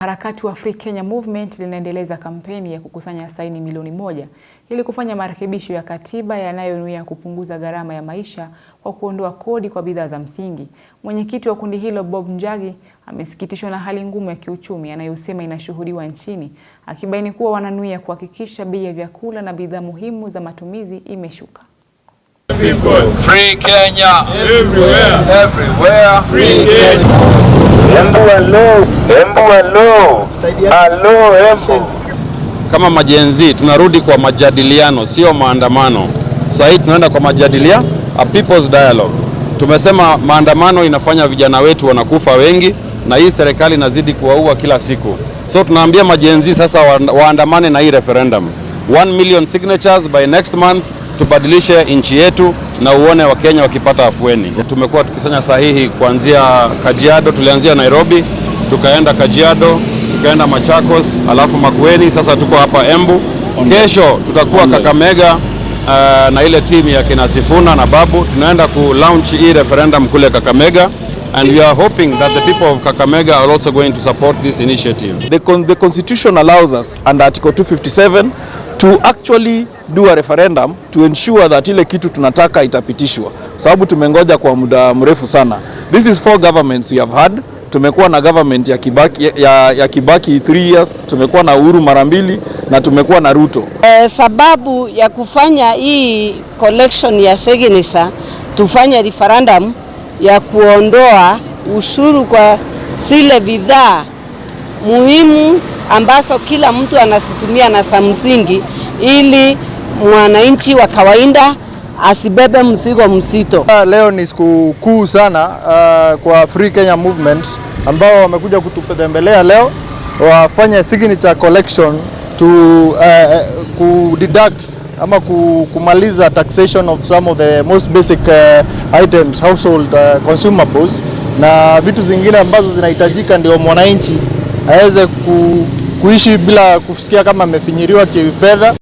Harakati wa Free Kenya Movement linaendeleza kampeni ya kukusanya saini milioni 1 ili kufanya marekebisho ya katiba yanayonuia kupunguza gharama ya maisha kwa kuondoa kodi kwa bidhaa za msingi. Mwenyekiti wa kundi hilo Bob Njagi amesikitishwa na hali ngumu ya kiuchumi anayosema inashuhudiwa nchini, akibaini kuwa wananuia kuhakikisha bei ya vyakula na bidhaa muhimu za matumizi imeshuka. Free Kenya everywhere, everywhere. Free Kenya. Kama majenzi tunarudi kwa majadiliano, sio maandamano. Sasa hii tunaenda kwa majadiliano, a people's dialogue. Tumesema maandamano inafanya vijana wetu wanakufa wengi na hii serikali inazidi kuwaua kila siku. So tunaambia majenzi sasa waandamane na hii referendum. 1 million signatures by next month, tubadilishe nchi yetu na uone Wakenya wakipata afueni. Tumekuwa tukisanya sahihi kuanzia Kajiado, tulianzia Nairobi, tukaenda Kajiado, tukaenda Machakos, alafu Makueni, sasa tuko hapa Embu. Kesho tutakuwa Kakamega na ile timu ya kina Sifuna na Babu, tunaenda ku launch hii referendum kule Kakamega. And we are hoping that the people of Kakamega are also going to support this initiative. The constitution allows us under Article 257 to actually do a referendum to ensure that ile kitu tunataka itapitishwa. Sababu tumengoja kwa muda mrefu sana. This is 4 governments we have had. Tumekuwa na government ya Kibaki 3 years, tumekuwa na Uhuru mara 2 na tumekuwa na Ruto. Sababu ya kufanya hii collection ya signature, tufanye referendum ya kuondoa ushuru kwa zile bidhaa muhimu ambazo kila mtu anasitumia na za msingi, ili mwananchi wa kawaida asibebe mzigo mzito. Leo ni siku kuu sana kwa Free Kenya Movement ambao wamekuja kututembelea leo wafanye signature collection to deduct ama kumaliza taxation of some of the most basic items, household consumables na vitu zingine ambazo zinahitajika ndio mwananchi aweze kuishi bila kusikia kama amefinyiriwa kifedha.